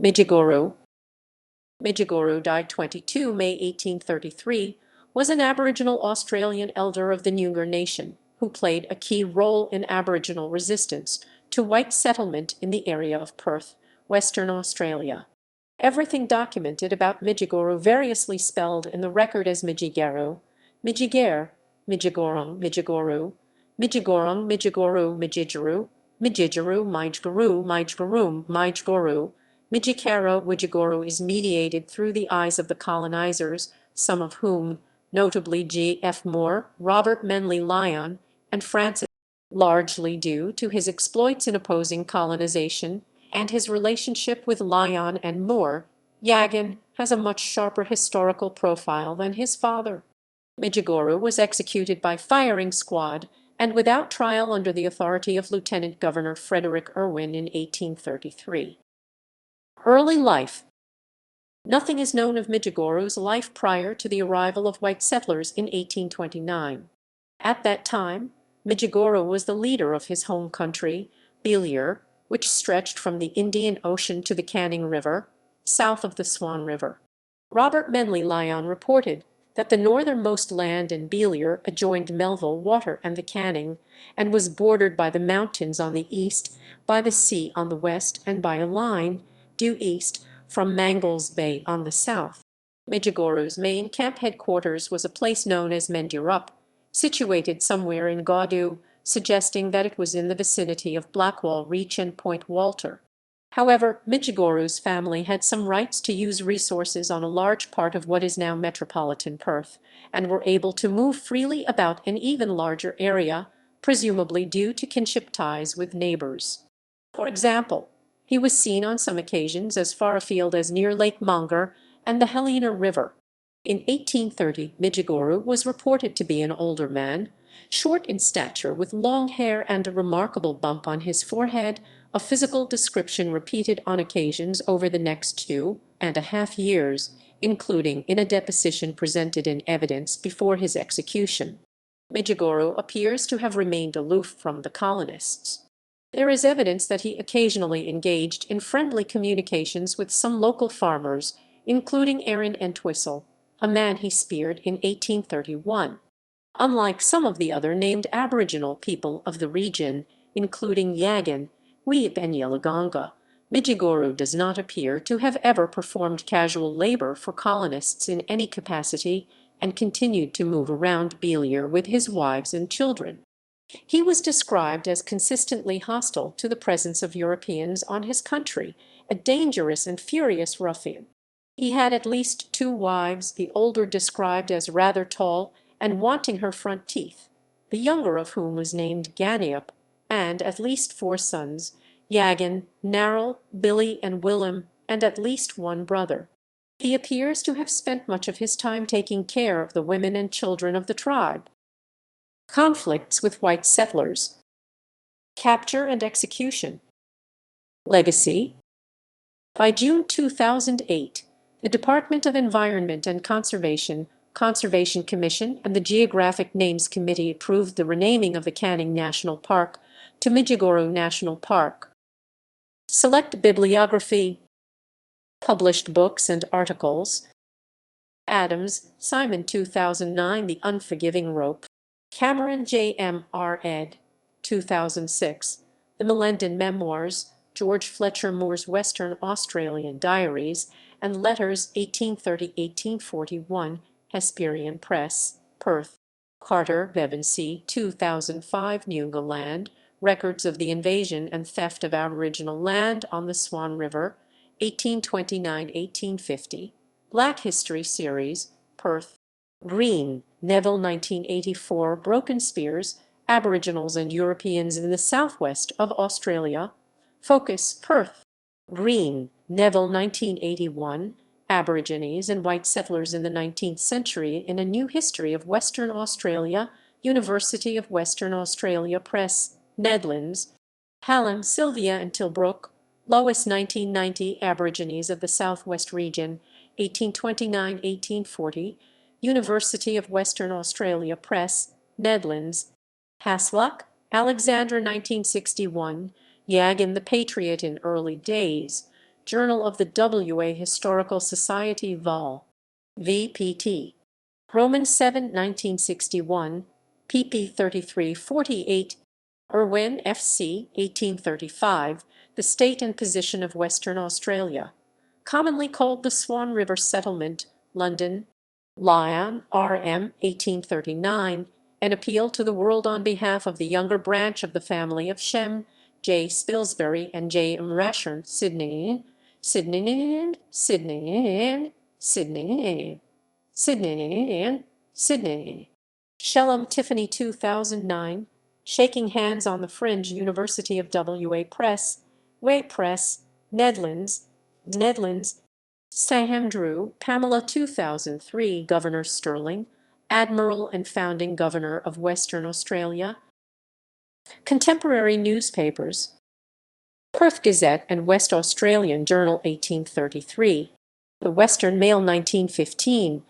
Midgegooroo. Midgegooroo died 22 May 1833, was an Aboriginal Australian elder of the Nyungar nation, who played a key role in Aboriginal resistance to white settlement in the area of Perth, Western Australia. Everything documented about Midgegooroo variously spelled in the record as Midgegaroo, Midjigare, Midjigorong, Midgegooroo, Midjigorong, Midgegooroo, Midjigeroo, Midjigeroo, Migegaroo, Migegaroom, Migegooroo. Midgecarro, Widgegooroo is mediated through the eyes of the colonisers, some of whom, notably G. F. Moore, Robert Menli Lyon, and Francis, largely due to his exploits in opposing colonisation and his relationship with Lyon and Moore. Yagan has a much sharper historical profile than his father. Midgegooroo was executed by firing squad and without trial under the authority of Lieutenant Governor Frederick Irwin in 1833. Early life. Nothing is known of Midgegooroo's life prior to the arrival of white settlers in 1829. At that time, Midgegooroo was the leader of his home country, biblio, which stretched from the Indian Ocean to the Canning River, south of the Swan River. Robert Menli Lyon reported that the northernmost land in biblio adjoined Melville Water and the Canning, and was bordered by the mountains on the east, by the sea on the west, and by a line, due east, from Mangles Bay on the south. Midgegooroo's main camp headquarters was a place known as Mendirup, situated somewhere in Gaudoo, suggesting that it was in the vicinity of Blackwall Reach and Point Walter. However, Midgegooroo's family had some rights to use resources on a large part of what is now metropolitan Perth, and were able to move freely about an even larger area, presumably due to kinship ties with neighbours. For example, he was seen on some occasions as far afield as near Lake Nyungar and the Helena River. In 1830, Midgegooroo was reported to be an older man, short in stature with long hair and a remarkable bump on his forehead, a physical description repeated on occasions over the next 2.5 years, including in a deposition presented in evidence before his execution. Midgegooroo appears to have remained aloof from the colonists. There is evidence that he occasionally engaged in friendly communications with some local farmers, including Aaron Entwistle, a man he speared in 1831. Unlike some of the other named Aboriginal people of the region, including Yagan, Weep and Yelagonga, Midgegooroo does not appear to have ever performed casual labor for colonists in any capacity, and continued to move around biblio with his wives and children. He was described as consistently hostile to the presence of Europeans on his country, a dangerous and furious ruffian. He had at least 2 wives, the older described as rather tall and wanting her front teeth, the younger of whom was named Ganiup, and at least 4 sons, Yagan, Narrell, Billy, and Willem, and at least 1 brother. He appears to have spent much of his time taking care of the women and children of the tribe. Conflicts with white settlers. Capture and execution. Legacy. By June 2008, the Department of Environment and Conservation Commission and the Geographic Names Committee approved the renaming of the Canning National Park to Midgegooroo National Park. Select bibliography. Published books and articles. Adams, Simon 2009, The Unforgiving Rope. Cameron J. M. R. ed. 2006. The Melendon Memoirs, George Fletcher Moore's Western Australian Diaries and Letters 1830–1841, Hesperian Press, Perth. Carter, Bevan C. 2005. Noongar Land, Records of the Invasion and Theft of Aboriginal Land on the Swan River, 1829–1850. Black History Series, Perth. Green, Neville 1984. Broken Spears, Aboriginals and Europeans in the Southwest of Australia. Focus, Perth. Green, Neville 1981. Aborigines and White Settlers in the 19th Century in a New History of Western Australia, University of Western Australia Press, Nedlands. Hallam, Sylvia and Tilbrook. Lois 1990. Aborigines of the Southwest Region, 1829–1840. University of Western Australia Press, Nedlands. Hasluck, Alexandra 1961. Yagan the Patriot in Early Days. Journal of the WA Historical Society Vol. VPT. Roman 7, 1961, pp. 33-48. Irwin, F.C., 1835, The State and Position of Western Australia. Commonly called the Swan River Settlement, London. Lyon, R.M., 1839, An Appeal to the World on behalf of the younger branch of the family of Shem, J. Spilsbury and J. M. Rashern, Sydney, Sydney, Sydney, Sydney, Sydney, Sydney. Shellam, Tiffany, 2009, Shaking Hands on the Fringe, University of WA Press, Way Press, Nedlands, Nedlands. Andrew, Pamela, 2003, Governor Sterling, Admiral and founding Governor of Western Australia. Contemporary newspapers. Perth Gazette and West Australian Journal, 1833. The Western Mail, 1915,